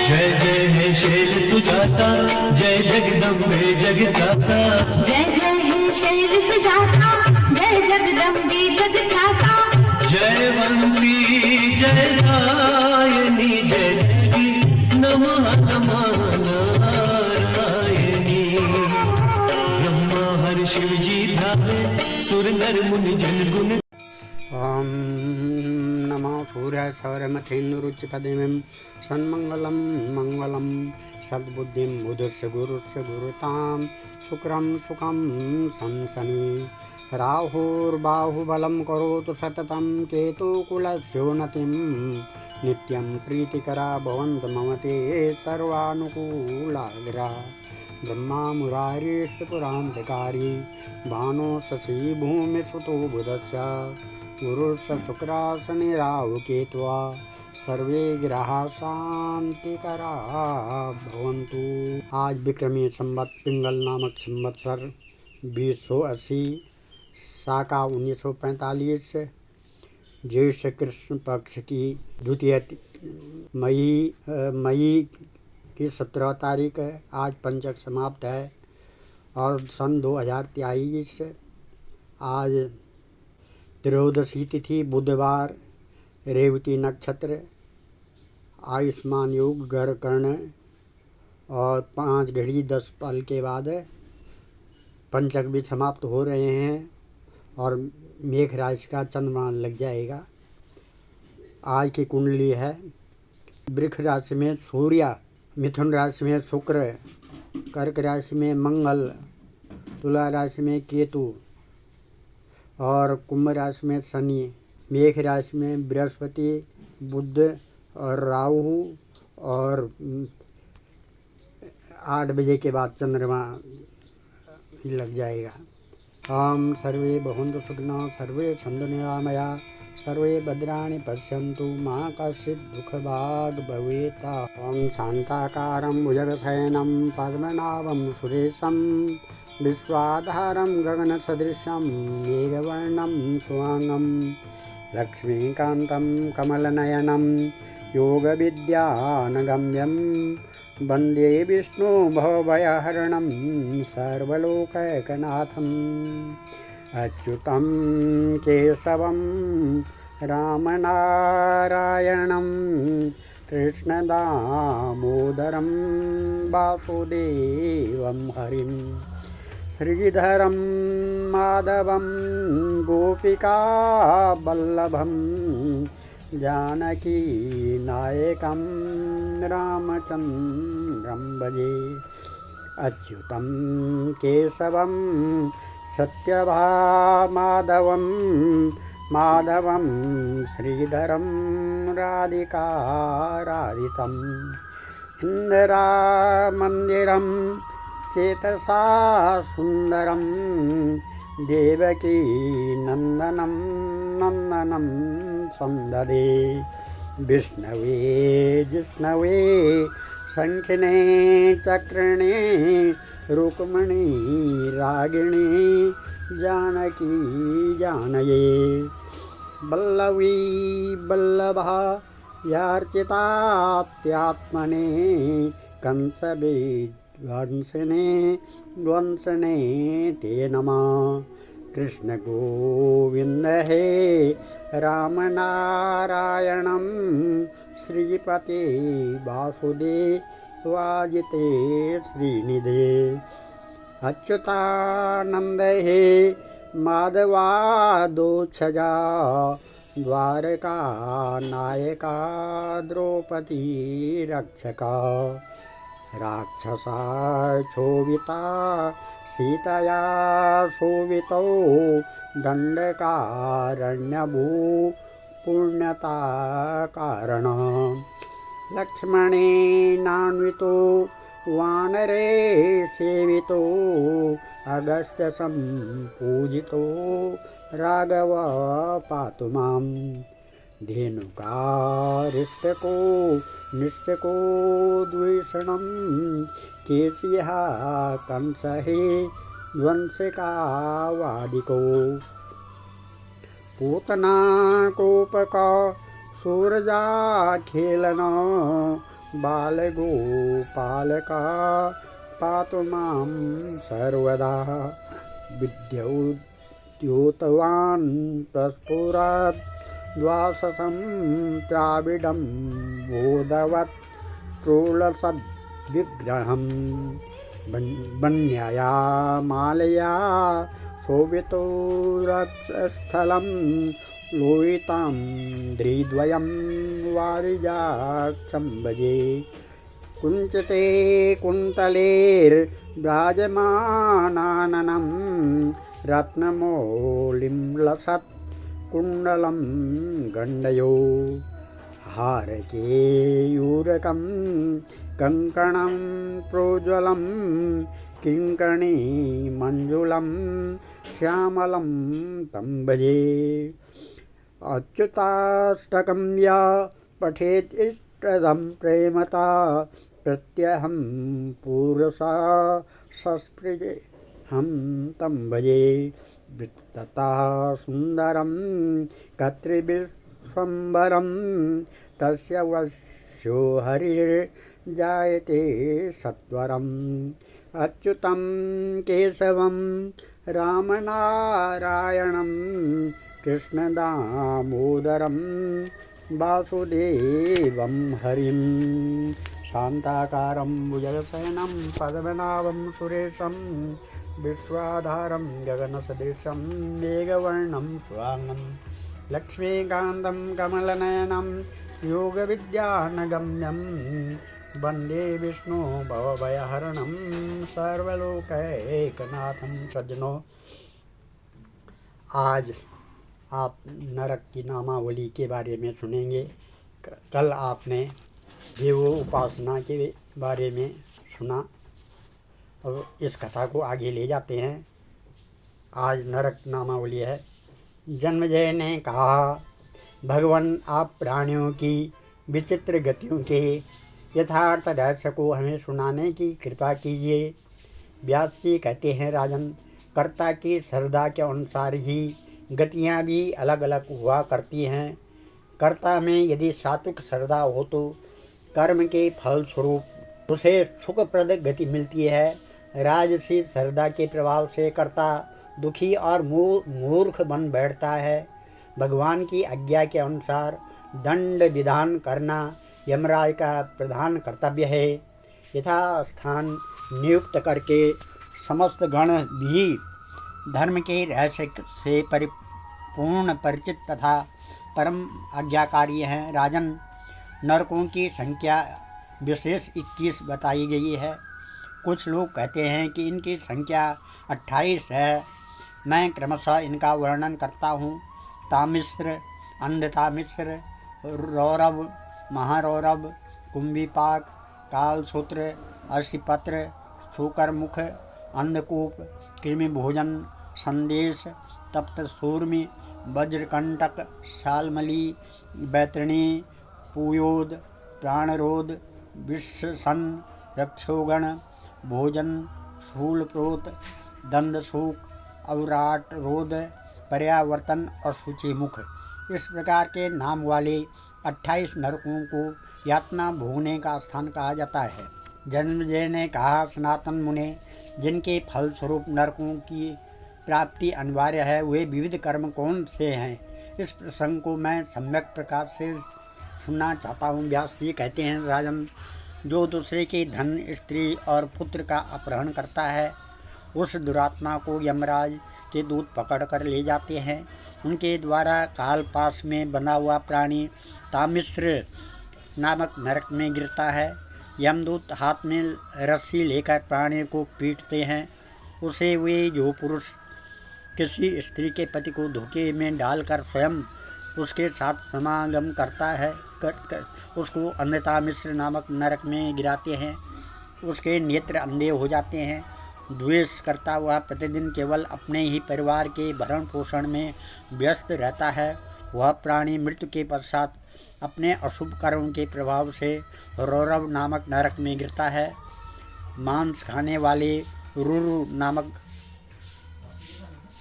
जय जय है शैल सुजाता, जय जगदम्बे जगदाता। जय जय है शैल सुजाता, जय जगदम्बे जगदाता। जयवंती जय दायनी, जय देवी नमः नमः नारायणी। ब्रह्मा हर शिव जी ध्यावे, सुर नर मुनि जन गुण। ओम नमो सूर्याय सौरमथेन्दुरुचिपदेवीं सन्मंगलं मंगलं सद्बुद्धिं बुधस्य गुरुस्य गुरुतां शुक्रं सुखं संसनि। राहुर्बाहुबलं करोतु सततं, केतुकुलस्योन्नतिं नित्यं प्रीतिकरा भवन्तु मम ते सर्वानुकूलाग्रा। ब्रह्मा मुरारिस्त्रिपुरान्तकारी, भानो शशी भूमिसुतो बुधस्य, गुरुश्च शुक्रासने राहुकेत्वा, सर्वे ग्रहा शांतिकरा भवन्तु। आज विक्रमी संवत पिंगल नामक संवत्सर 2080 साका 1945 ज्येष्ठ कृष्ण पक्ष की द्वितीय मई की 17 तारीख है। आज पंचक समाप्त है और सन 2023 आज त्रयोदशी तिथि बुधवार, रेवती नक्षत्र, आयुष्मान योग, गर कर्ण और 5 घड़ी 10 पल के बाद पंचक भी समाप्त हो रहे हैं और मेघ राशि का चंद्रमा लग जाएगा। आज की कुंडली है वृक्ष राशि में सूर्य, मिथुन राशि में शुक्र, कर्क राशि में मंगल, तुला राशि में केतु और कुंभ राशि में शनि, मेष राशि में बृहस्पति, बुध और राहु और 8 बजे के बाद चंद्रमा लग जाएगा। ओम सर्वे भवन्तु सुखिनः, सर्वे सन्तु निरामया, सर्वे भद्राणि पश्यन्तु, मा कश्चित् दुःखभाग् भवेत्। ओम शान्ताकारं भुजगशयनं पद्मनाभं सुरेशं, विश्वाधारं गगनसदृशं मेघवर्णं शुभांगं, लक्ष्मीकान्तं कमलनयनं योगविद्यानगम्यं, वन्दे विष्णु भवभयहरणं सर्वलोकैकनाथम्। अच्युतं केशवं रामनारायणं, कृष्णदामोदरं वासुदेवं हरिं, श्रीधरं माधवं गोपिकावल्लभं, जानकीनायकं रामचन्द्रं भजे। अच्युतं केशवं सत्यभामाधवं, माधवं श्रीधरं राधिकाराधितम्, इन्दिरामन्दिरं चेतसा सुन्दरं, देवकी नन्दनं नन्दनं सन्ददे। विष्णवे जिष्णवे शङ्खिने चक्रिणे, रुक्मिणी रागिणी जानकी जानये। वल्लवी वल्लभा यार्चितात्यात्मने, कंसविध्वंसिने ध्वंसने ते नमः। कृष्ण गोविंद हे राम नारायणं, श्रीपते वासुदेवाजिते श्रीनिधे। अच्युतानंद हे माधवादोक्षजा, द्वारका नायका द्रौपदी रक्षका। राक्षसा क्षोभिता सीतया शोभितौ, दंडकारण्यभू पुण्यता कारण। लक्ष्मणेनान्वितो वानरे सेवितो, अगस्त्य संपूजितो राघव पातु माम्। धेनुकारिष्टको निष्टको द्विषणं, केशियः कंसहे ध्वंसकावादिको। पूतना कोपका सूरजा खेलन, बालगोपालका पातु मां सर्वदा। विद्योद्योतवान् प्रस्फुरद् द्वाससं प्राविडं बोधवत् ट्रोलसद्विग्रहम् वन्यया मालया शोभितो रथस्थलं लोहितां द्रिद्वयं वारिजाक्षं भजे। कुञ्चिते कुन्तलेर्विराजमानाननं रत्नमौलिं लसत् कुण्डलं गण्डयो। हारकेयूरकं कङ्कणं प्रोज्वलं किङ्कणी मञ्जुलं श्यामलं तं भजे। अच्युताष्टकं या पठेत् इष्टदं प्रेमता प्रत्यहं पुरुषा सस्पृहं तं भजे। वित्तता सुन्दरं कत्रिविश्वम्भरं तस्य वश्यो हरिर्जायते सत्वरम्। अच्युतं केशवं रामनारायणं कृष्णदामोदरं वासुदेवं हरिं। शान्ताकारं भुजगशयनं पद्मनाभं सुरेशं विश्वाधारं गगनसदृशं मेघवर्णं शुभांगं। लक्ष्मीकान्तं कमलनयनं योगविद्यानगम्यं वन्दे विष्णु भवभयहरणं सर्वलोकैकनाथं। सज्जनों, आज आप नरक की नामावली के बारे में सुनेंगे। कल आपने देव उपासना के बारे में सुना। अब इस कथा को आगे ले जाते हैं। आज नरक नामावली है। जन्मेजय ने कहा, भगवान आप प्राणियों की विचित्र गतियों के यथार्थ रहस्य को हमें सुनाने की कृपा कीजिए। व्यास जी कहते हैं, राजन, कर्ता की श्रद्धा के अनुसार ही गतियाँ भी अलग अलग हुआ करती हैं। कर्ता में यदि सात्विक श्रद्धा हो तो कर्म के फल स्वरूप उसे सुखप्रद गति मिलती है। राजसी श्रद्धा के प्रभाव से कर्ता दुखी और मूर्ख बन बैठता है। भगवान की आज्ञा के अनुसार दंड विधान करना यमराज का प्रधान कर्तव्य है। यथा स्थान नियुक्त करके समस्त गण भी धर्म के रहस्य से परिपूर्ण परिचित तथा परम आज्ञाकारी हैं। राजन, नरकों की संख्या विशेष 21 बताई गई है। कुछ लोग कहते हैं कि इनकी संख्या 28 है। मैं क्रमशः इनका वर्णन करता हूँ। तामिश्र, अंधतामिश्र, रौरव, महारौरव, कुंभीपाक, कालसूत्र, अर्षिपत्र, शूकरमुख, अंधकूप, कृमिभोजन, संदेश, तप्त सूर्मी, वज्रकंटक, शालमली, बैतरणी, पुयोद, प्राणरोध, विषसन, रक्षोगण, भोजन, शूलप्रोत, दंदसूक, अवराट रोध, पर्यावर्तन और सूचीमुख। इस प्रकार के नाम वाले 28 नरकों को यातना भोगने का स्थान कहा जाता है। जन्मेजय ने कहा, सनातन मुने, जिनके फलस्वरूप नरकों की प्राप्ति अनिवार्य है, वे विविध कर्म कौन से हैं? इस प्रसंग को मैं सम्यक प्रकार से सुनना चाहता हूँ। व्यास जी कहते हैं, राजन, जो दूसरे के धन, स्त्री और पुत्र का अपहरण करता है, उस दुरात्मा को यमराज के दूत पकड़ कर ले जाते हैं। उनके द्वारा कालपाश में बना हुआ प्राणी तामिश्र नामक नरक में गिरता है। यमदूत हाथ में रस्सी लेकर प्राणी को पीटते हैं। उसे वे जो पुरुष किसी स्त्री के पति को धोखे में डालकर स्वयं उसके साथ समागम करता है, उसको अंधतामिश्र नामक नरक में गिराते हैं। उसके नेत्र अंधे हो जाते हैं। द्वेष करता हुआ प्रतिदिन केवल अपने ही परिवार के भरण पोषण में व्यस्त रहता है। वह प्राणी मृत्यु के पश्चात अपने अशुभ कर्म के प्रभाव से रौरव नामक नरक में गिरता है। मांस खाने वाले रुरु नामक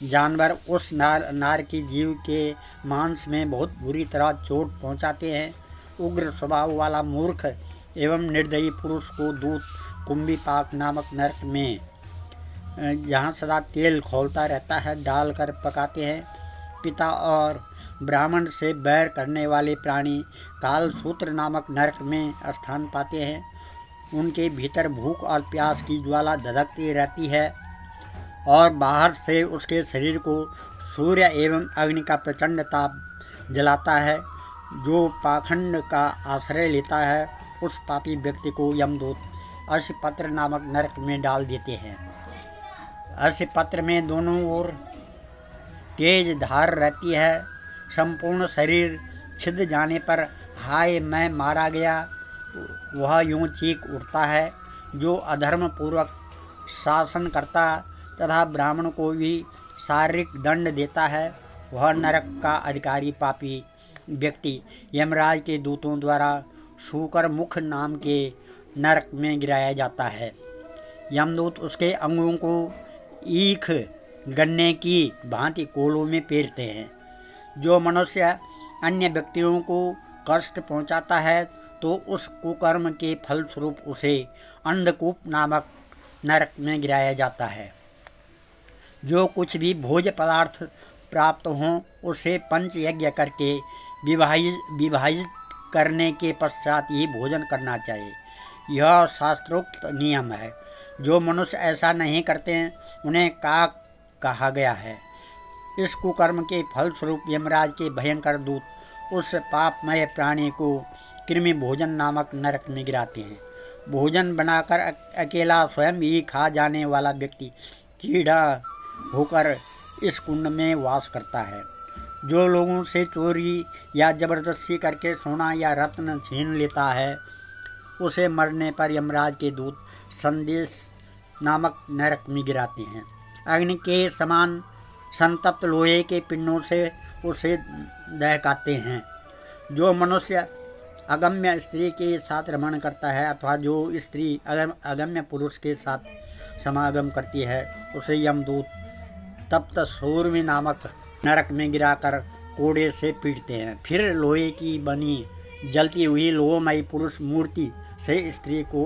जानवर उस नार की जीव के मांस में बहुत बुरी तरह चोट पहुंचाते हैं। उग्र स्वभाव वाला मूर्ख एवं निर्दयी पुरुष को दूत कुंभीपाक नामक नरक में, जहाँ सदा तेल खौलता रहता है, डालकर पकाते हैं। पिता और ब्राह्मण से बैर करने वाले प्राणी कालसूत्र नामक नरक में स्थान पाते हैं। उनके भीतर भूख और प्यास की ज्वाला धधकती रहती है और बाहर से उसके शरीर को सूर्य एवं अग्नि का प्रचंड ताप जलाता है। जो पाखंड का आश्रय लेता है उस पापी व्यक्ति को यमदूत अश्वपत्र नामक नरक में डाल देते हैं। अश्वपत्र में दोनों ओर तेज धार रहती है। संपूर्ण शरीर छिद जाने पर हाय मैं मारा गया वह यूं चीख उठता है। जो अधर्म पूर्वक शासन करता तथा ब्राह्मण को भी शारीरिक दंड देता है वह नरक का अधिकारी पापी व्यक्ति यमराज के दूतों द्वारा शूकर मुख नाम के नरक में गिराया जाता है। यमदूत उसके अंगों को ईख गन्ने की भांति कोलों में पेरते हैं। जो मनुष्य अन्य व्यक्तियों को कष्ट पहुंचाता है तो उस कुकर्म के फलस्वरूप उसे अंधकूप नामक नरक में गिराया जाता है। जो कुछ भी भोज्य पदार्थ प्राप्त हों उसे पंच यज्ञ करके विभाजित करने के पश्चात ही भोजन करना चाहिए। यह शास्त्रोक्त नियम है। जो मनुष्य ऐसा नहीं करते हैं उन्हें काक कहा गया है। इस कुकर्म के फलस्वरूप यमराज के भयंकर दूत उस पापमय प्राणी को कृमि भोजन नामक नरक में गिराते हैं। भोजन बनाकर अकेला स्वयं ही खा जाने वाला व्यक्ति कीड़ा होकर इस कुंड में वास करता है। जो लोगों से चोरी या जबरदस्ती करके सोना या रत्न छीन लेता है उसे मरने पर यमराज के दूत संदेश नामक नरक में गिराते हैं। अग्नि के समान संतप्त लोहे के पिंडों से उसे दहकाते हैं। जो मनुष्य अगम्य स्त्री के साथ रमण करता है अथवा जो स्त्री अगम्य पुरुष के साथ समागम करती है उसे यमदूत तप्त सूर्य नामक नरक में गिराकर कोड़े से पीटते हैं। फिर लोहे की बनी जलती हुई लोहमयी पुरुष मूर्ति से स्त्री को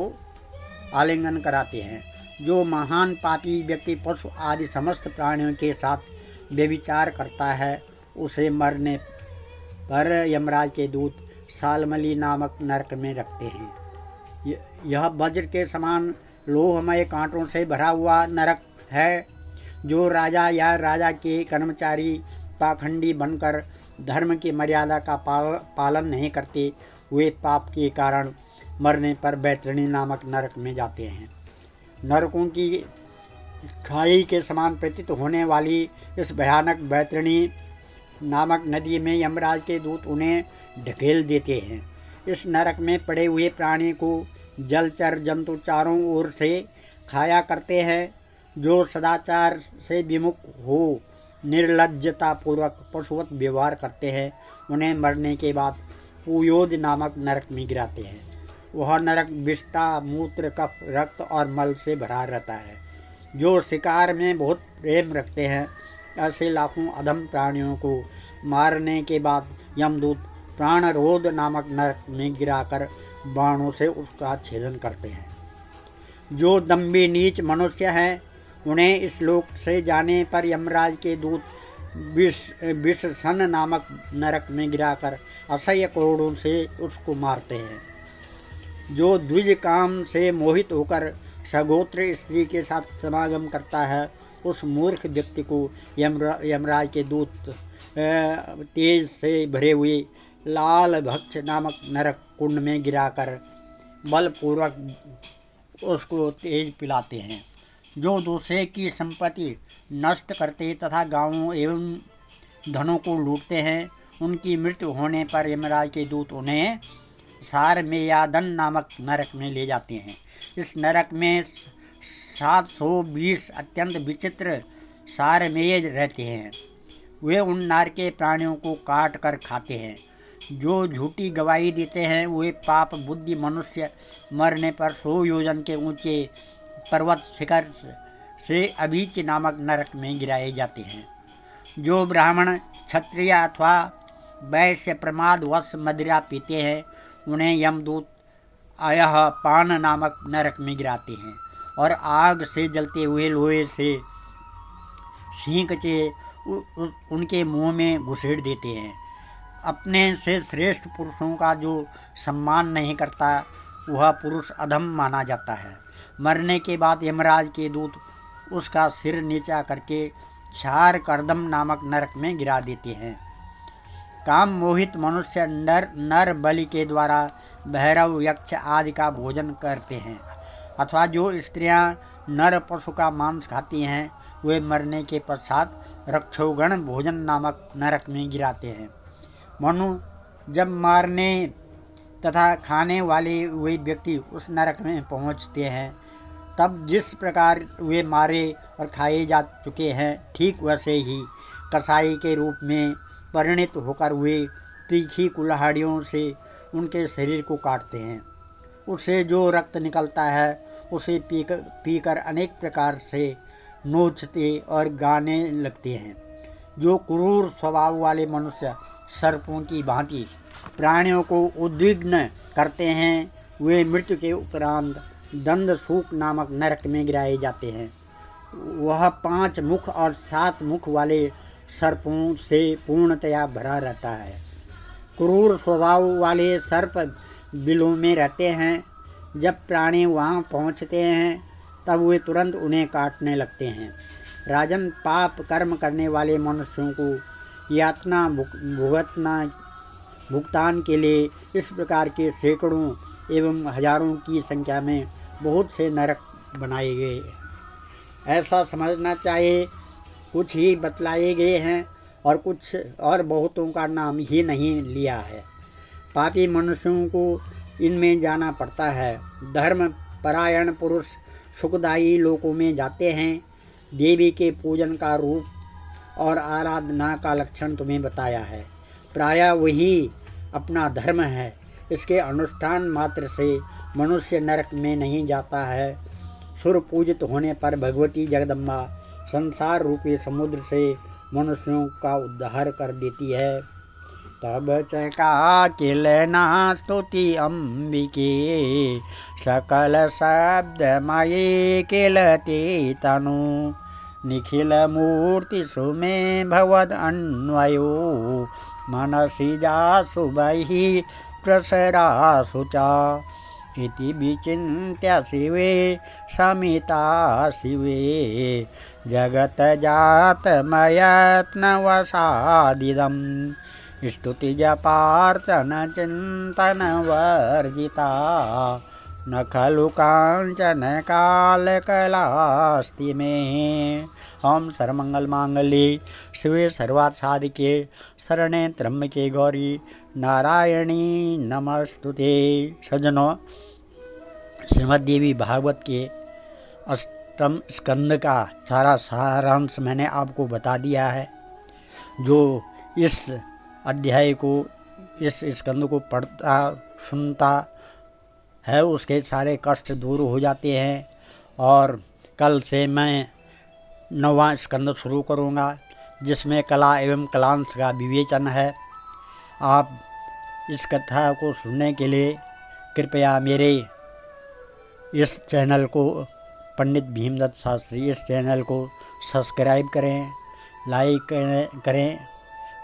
आलिंगन कराते हैं। जो महान पापी व्यक्ति पशु आदि समस्त प्राणियों के साथ व्यभिचार करता है उसे मरने पर यमराज के दूत सालमली नामक नरक में रखते हैं। यह वज्र के समान लोहमय कांटों से भरा हुआ नरक है। जो राजा या राजा के कर्मचारी पाखंडी बनकर धर्म की मर्यादा का पालन नहीं करते हुए पाप के कारण मरने पर बैतरणी नामक नरक में जाते हैं। नरकों की खाई के समान प्रतीत होने वाली इस भयानक बैतरणी नामक नदी में यमराज के दूत उन्हें ढकेल देते हैं। इस नरक में पड़े हुए प्राणी को जलचर जंतु चारों ओर से खाया करते हैं। जो सदाचार से विमुख हो निर्लज्जता पूर्वक पशुवत व्यवहार करते हैं उन्हें मरने के बाद पुयोद नामक नरक में गिराते हैं। वह नरक विष्ठा मूत्र कफ रक्त और मल से भरा रहता है। जो शिकार में बहुत प्रेम रखते हैं ऐसे लाखों अधम प्राणियों को मारने के बाद यमदूत प्राणरोध नामक नरक में गिराकर बाणों से उसका छेदन करते हैं। जो दम्भी नीच मनुष्य हैं उन्हें इस लोक से जाने पर यमराज के दूत विषसन नामक नरक में गिराकर असह्य कोड़ों से उसको मारते हैं। जो द्विज काम से मोहित होकर सगोत्र स्त्री के साथ समागम करता है उस मूर्ख व्यक्ति को यमराज के दूत तेज से भरे हुए लाल भक्ष नामक नरक कुंड में गिराकर बलपूर्वक उसको तेज पिलाते हैं। जो दूसरे की संपत्ति नष्ट करते तथा गांवों एवं धनों को लूटते हैं उनकी मृत्यु होने पर यमराज के दूत उन्हें सारमेयादन नामक नरक में ले जाते हैं। इस नरक में 720 अत्यंत विचित्र सारमेय रहते हैं। वे उन नर के प्राणियों को काट कर खाते हैं। जो झूठी गवाही देते हैं वे पाप बुद्धि मनुष्य मरने पर 100 योजन के ऊंचे पर्वत शिखर से अभीच नामक नरक में गिराए जाते हैं। जो ब्राह्मण क्षत्रिय अथवा वैश्य प्रमादवश मदिरा पीते हैं उन्हें यमदूत आया पान नामक नरक में गिराते हैं और आग से जलते हुए लोहे से सींक के उनके मुंह में घुसेड़ देते हैं। अपने से श्रेष्ठ पुरुषों का जो सम्मान नहीं करता वह पुरुष अधम माना जाता है। मरने के बाद यमराज के दूत उसका सिर नीचा करके क्षार कर्दम नामक नरक में गिरा देते हैं। काम मोहित मनुष्य नर बलि के द्वारा भैरव यक्ष आदि का भोजन करते हैं अथवा जो स्त्रियां नर पशु का मांस खाती हैं वे मरने के पश्चात रक्षोगण भोजन नामक नरक में गिराते हैं। मनु जब मारने तथा खाने वाले वे व्यक्ति उस नरक में पहुंचते हैं तब जिस प्रकार वे मारे और खाए जा चुके हैं ठीक वैसे ही कसाई के रूप में परिणित होकर वे तीखी कुल्हाड़ियों से उनके शरीर को काटते हैं। उससे जो रक्त निकलता है उसे पीकर अनेक प्रकार से नोचते और गाने लगते हैं। जो क्रूर स्वभाव वाले मनुष्य सर्पों की भांति प्राणियों को उद्विग्न करते हैं वे मृत्यु के उपरांत दंड सूक नामक नरक में गिराए जाते हैं। वह 5 मुख और 7 मुख वाले सर्पों से पूर्णतया भरा रहता है। क्रूर स्वभाव वाले सर्प बिलों में रहते हैं। जब प्राणी वहां पहुंचते हैं तब वे तुरंत उन्हें काटने लगते हैं। राजन, पाप कर्म करने वाले मनुष्यों को यातना भुगतान के लिए इस प्रकार के सैकड़ों एवं हजारों की संख्या में बहुत से नरक बनाए गए। ऐसा समझना चाहिए कुछ ही बतलाए गए हैं और बहुतों का नाम ही नहीं लिया है। पापी मनुष्यों को इनमें जाना पड़ता है। धर्म परायण पुरुष सुखदायी लोकों में जाते हैं। देवी के पूजन का रूप और आराधना का लक्षण तुम्हें बताया है। प्रायः वही अपना धर्म है। इसके अनुष्ठान मात्र से मनुष्य नरक में नहीं जाता है। सुर पूजित होने पर भगवती जगदम्बा संसार रूपी समुद्र से मनुष्यों का उद्धार कर देती है। तब चकाचिल ना स्तुति अंबिके सकल शब्दमये किलते तनु निखिल मूर्ति सुमे भवद अन्वयो मनसि जासु बहि प्रसरासु च इति विचिन्त्य शिवे समिता शिवे जगत जातमयत्नवसादिदम् स्तुति जपार्चन चिंतन वर्जिता न खलु कांचन काल कलास्ति में। ओम सर्वमंगल मांगल्ये शिवे सर्वार्थ साधिके शरणे त्र्यंबके गौरी नारायणी नमस्तुते। सज्जनों, श्रीमद् देवी भागवत के 8वें स्कंद का सारा सारांश मैंने आपको बता दिया है। जो इस अध्याय को, इस स्कंद को पढ़ता सुनता है उसके सारे कष्ट दूर हो जाते हैं। और कल से मैं 9वां स्कंद शुरू करूँगा जिसमें कला एवं कलांश का विवेचन है। आप इस कथा को सुनने के लिए कृपया मेरे इस चैनल को, पंडित भीमदत्त शास्त्री, इस चैनल को सब्सक्राइब करें, लाइक करें,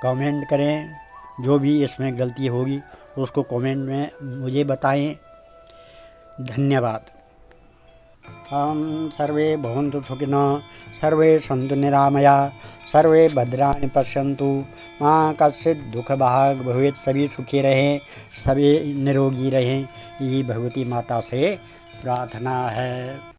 कमेंट करें। जो भी इसमें गलती होगी उसको कमेंट में मुझे बताएं। धन्यवाद। हम सर्वे भवन्तु सुखिनः, सर्वे सन्तु निरामया, सर्वे भद्राणि पश्यन्तु, मां कश्चित् दुख भाग भवेत्। सभी सुखी रहें, सभी निरोगी रहें, यही भगवती माता से प्रार्थना है।